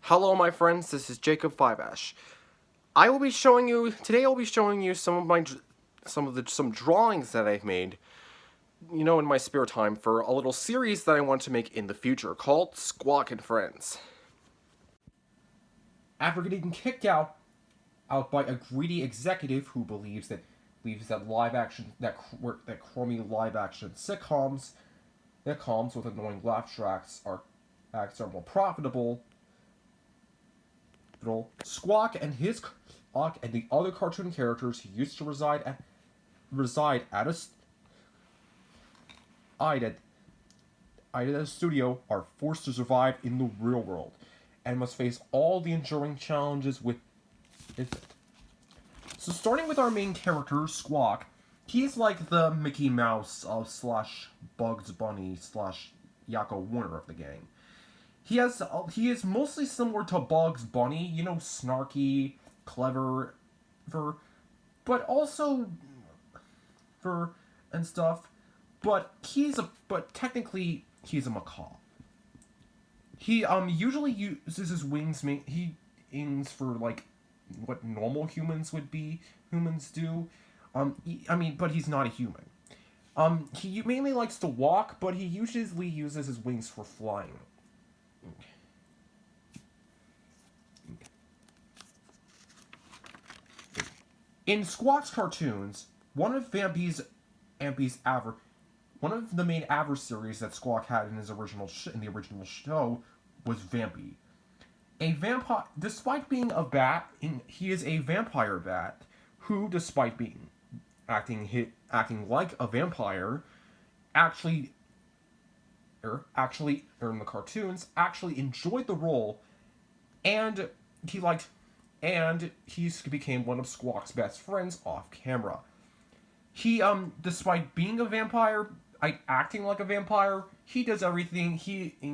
Hello, my friends. This is Jacob Fiveash. I will be showing you today. I'll be showing you some drawings that I've made, in my spare time for a little series that I want to make in the future called Squawk and Friends. After getting kicked out by a greedy executive who believes that live action that crummy live action sitcoms with annoying laugh tracks are more profitable. Squawk and the other cartoon characters who used to reside at a studio are forced to survive in the real world and must face all the enduring challenges with it. So starting with our main character, Squawk, he's like the Mickey Mouse of slash Bugs Bunny slash Yakko Warner of the gang. He is mostly similar to Bugs Bunny, snarky, clever, but also and stuff. But technically he's a macaw. He usually uses his wings. He aims for like what normal humans do. But he's not a human. He mainly likes to walk, but he usually uses his wings for flying. In Squawk's cartoons, Ampy's one of the main adversaries that Squawk had in the original show was Vampy. A vampire, despite being a bat, he is a vampire bat who, despite being acting like a vampire, actually in the cartoons actually enjoyed the role, and he liked and he became one of Squawk's best friends off camera. He despite being a vampire, acting like a vampire, he does everything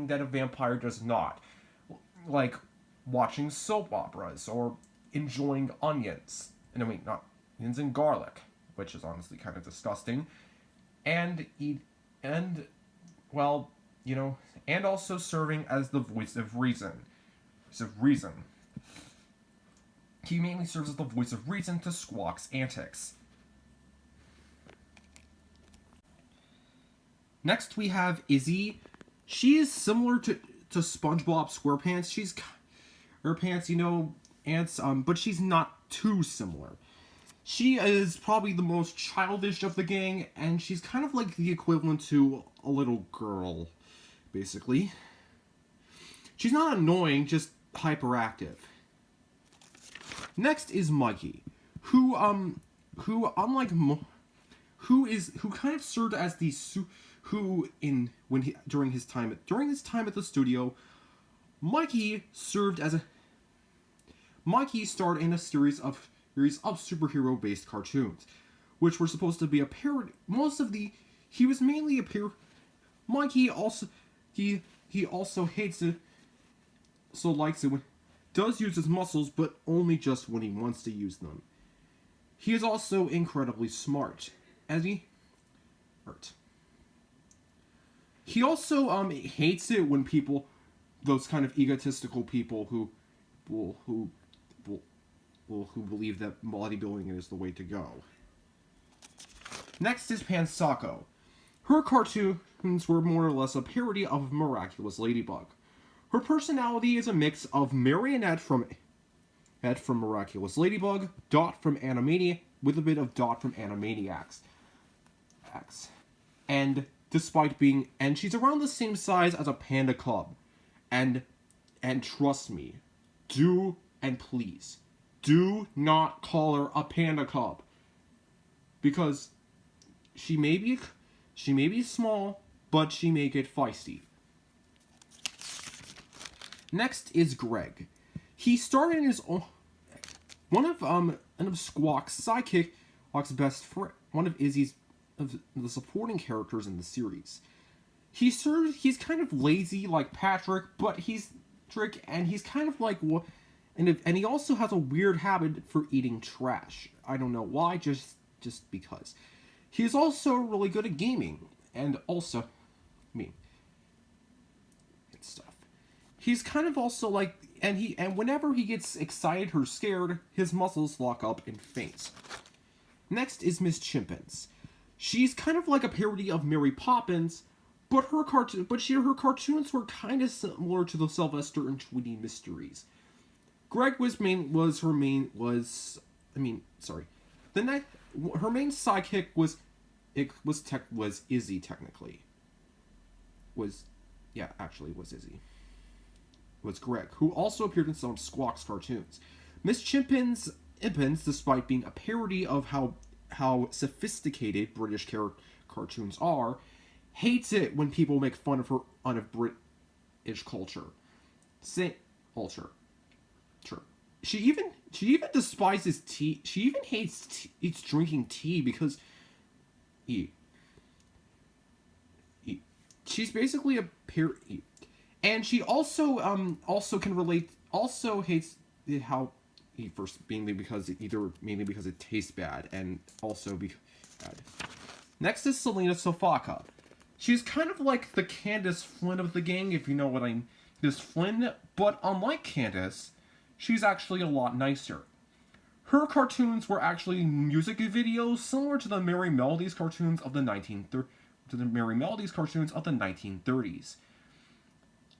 that a vampire does not, like watching soap operas or enjoying onions. And I mean, not onions and garlic, which is honestly kind of disgusting. And eat and well, and also serving as the voice of reason. He mainly serves as the voice of reason to Squawk's antics. Next, we have Izzy. She is similar to SpongeBob SquarePants. Her pants, ants, but she's not too similar. She is probably the most childish of the gang, and she's kind of like the equivalent to a little girl, basically. She's not annoying, just hyperactive. Next is Mikey, who kind of served as the during his time at the studio, Mikey starred in a series of superhero based cartoons, which were supposed to be a parody. He was mainly a parody. Mikey also he also hates it, so likes it when does use his muscles, but only just when he wants to use them. He is also incredibly smart, as he hurt. He also hates it when those kind of egotistical people who believe that bodybuilding is the way to go. Next is Pansako. Her cartoons were more or less a parody of Miraculous Ladybug. Her personality is a mix of Marionette from Miraculous Ladybug, Dot from Animaniacs, with a bit of Dot from Animaniacs. And she's around the same size as a panda cub. And trust me, please, do not call her a panda cub. Because she may be small, but she may get feisty. Next is Greg. He starred in his own one of Squawk's best friend, one of the supporting characters in the series. He's kind of lazy like Patrick, but he's kind of like what, and he also has a weird habit for eating trash. I don't know why, just because. He's also really good at gaming, and stuff. He's kind of also like and whenever he gets excited or scared, his muscles lock up and faints. Next is Miss Chimpins. She's kind of like a parody of Mary Poppins, but her cartoons were kind of similar to the Sylvester and Tweety mysteries. Greg was main was her main was I mean sorry, the next her main sidekick was Izzy technically. Was yeah actually was Izzy. Was Greg, who also appeared in some of Squawk's cartoons. Miss Chimpins, despite being a parody of how sophisticated British cartoons are, hates it when people make fun of her British culture. Say culture. Sure. She even despises tea. She even hates drinking tea because she's basically a parody. And she also hates how mainly because it tastes bad and also bad. Next is Selena Sofaka. She's kind of like the Candace Flynn of the gang, if you know what I mean. This Flynn, but unlike Candace, she's actually a lot nicer. Her cartoons were actually music videos similar to the Merry Melodies cartoons of the 1930s.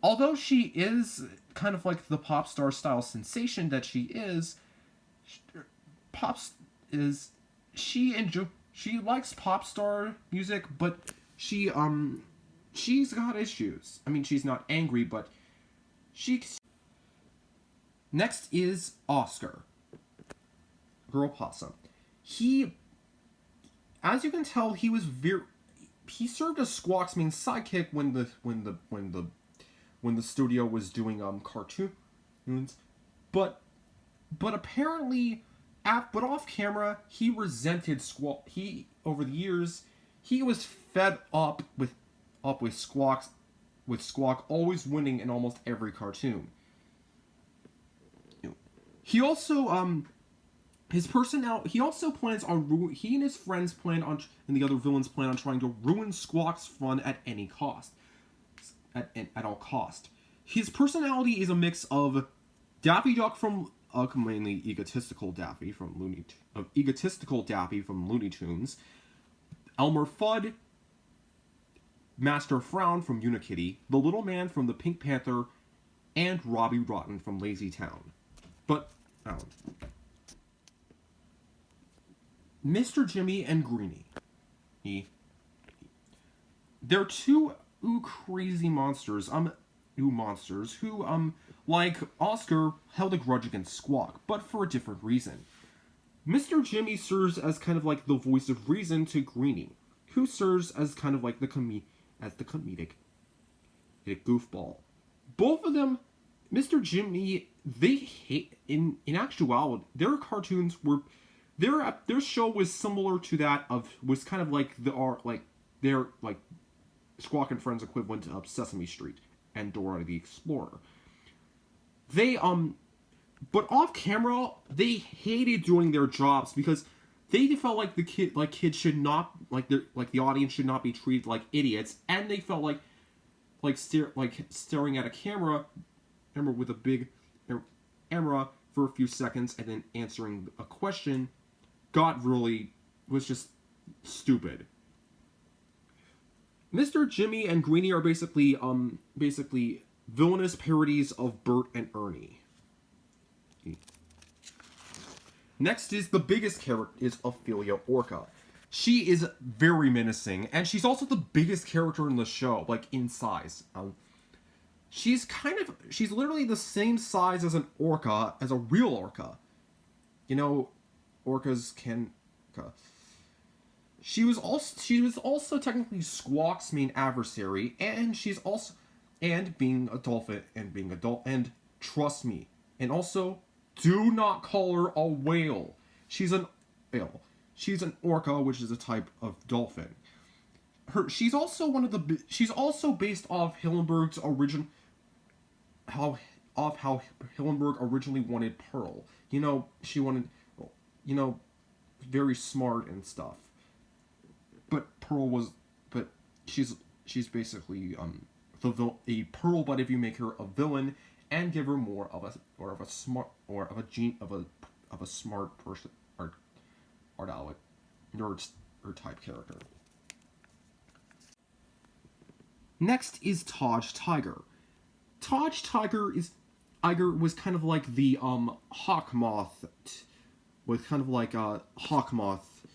Although she is kind of like the pop star style sensation that she is, she likes pop star music, but she's got issues. I mean, she's not angry, but she. Next is Oscar, Girl Possum. He, as you can tell, he served as Squawk's main sidekick when the studio was doing cartoons, but apparently, but off camera he resented Squawk. Over the years he was fed up with Squawk always winning in almost every cartoon. He also his personality. He also plans on he and his friends plan on and the other villains plan on trying to ruin Squawk's fun at any cost. At all cost. His personality is a mix of Daffy Duck from mainly egotistical Daffy from Looney Tunes, Elmer Fudd, Master Frown from Unikitty, the Little Man from the Pink Panther, and Robbie Rotten from Lazy Town. But Mr. Jimmy and Greenie. They're two crazy monsters, who, like Oscar, held a grudge against Squawk, but for a different reason. Mr. Jimmy serves as kind of like the voice of reason to Greenie, who serves as kind of like the comedic goofball. Both of them, Mr. Jimmy, they hate, in actuality, their cartoons were, their show was similar to that was kind of like their Squawk and Friends equivalent of Sesame Street and Dora the Explorer. They but off camera they hated doing their jobs because they felt like kids should not the audience should not be treated like idiots, and they felt like staring at a camera with a big camera for a few seconds and then answering a question was just stupid. Mr. Jimmy and Greenie are basically villainous parodies of Bert and Ernie. Next is the biggest character is Ophelia Orca. She is very menacing, and she's also the biggest character in the show, like in size. She's literally the same size as an orca, as a real orca. You know, orcas can. She was also technically Squawk's main adversary, and being a dolphin and trust me, and also do not call her a whale. She's an whale. She's an orca, which is a type of dolphin. She's also based off Hillenburg's origin. How Hillenburg originally wanted Pearl. You know, she wanted, very smart and stuff. But she's basically a Pearl, but if you make her a villain, and give her more of a smart of a smart person or no, nerd type character. Next is Taj Tiger. Taj Tiger was kind of like the Hawk Moth, was kind of like Hawk Moth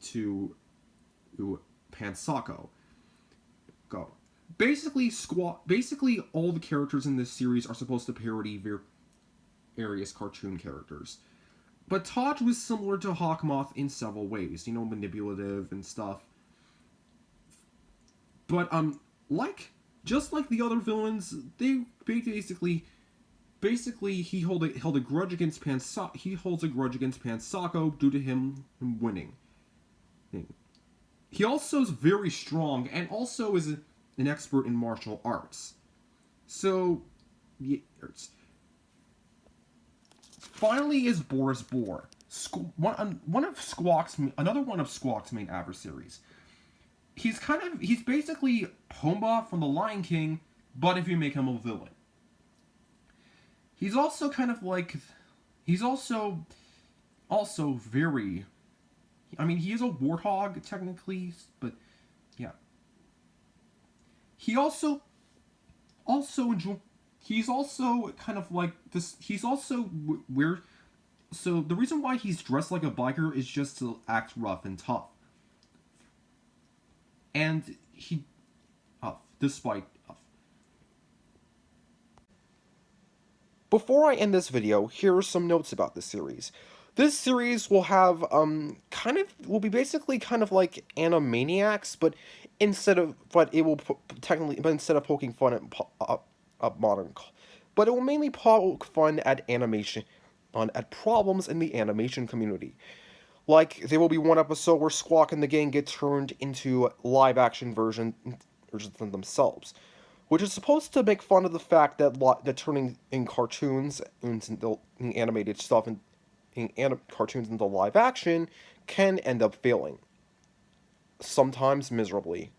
to Pansako. Go. Basically, all the characters in this series are supposed to parody various cartoon characters. But Taj was similar to Hawkmoth in several ways, manipulative and stuff. But just like the other villains, they basically he held a grudge against he holds a grudge against Pansako due to him winning. He also is very strong and also is an expert in martial arts. So, yeah, finally is Boris Boar, another one of Squawk's main adversaries. He's basically Pumbaa from The Lion King, but if you make him a villain. He's also very, he is a warthog technically, but yeah. He's also kind of like this. He's also weird. So the reason why he's dressed like a biker is just to act rough and tough. And despite. Before I end this video, here are some notes about this series. This series will have will be basically kind of like Animaniacs, but instead of poking fun at modern, but it will mainly poke fun at animation, at problems in the animation community. Like, there will be one episode where Squawk and the gang get turned into live-action versions of themselves, which is supposed to make fun of the fact that turning in cartoons into animated stuff cartoons into live action can end up failing, sometimes miserably.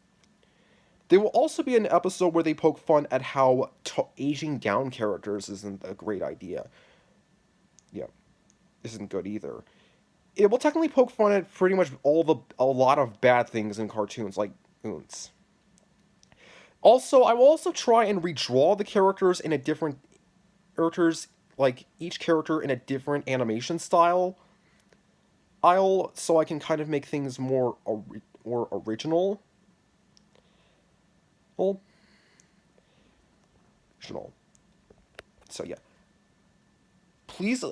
There will also be an episode where they poke fun at how aging down characters isn't a great idea. Yeah, isn't good either. It will technically poke fun at pretty much a lot of bad things in cartoons, like Oons. Also, I will also try and redraw the characters in a different each character in a different animation style. So I can kind of make things more original. Well, original. So yeah. Please.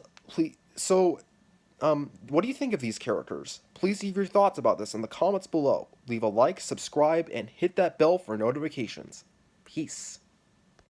So, what do you think of these characters? Please leave your thoughts about this in the comments below. Leave a like, subscribe, and hit that bell for notifications. Peace.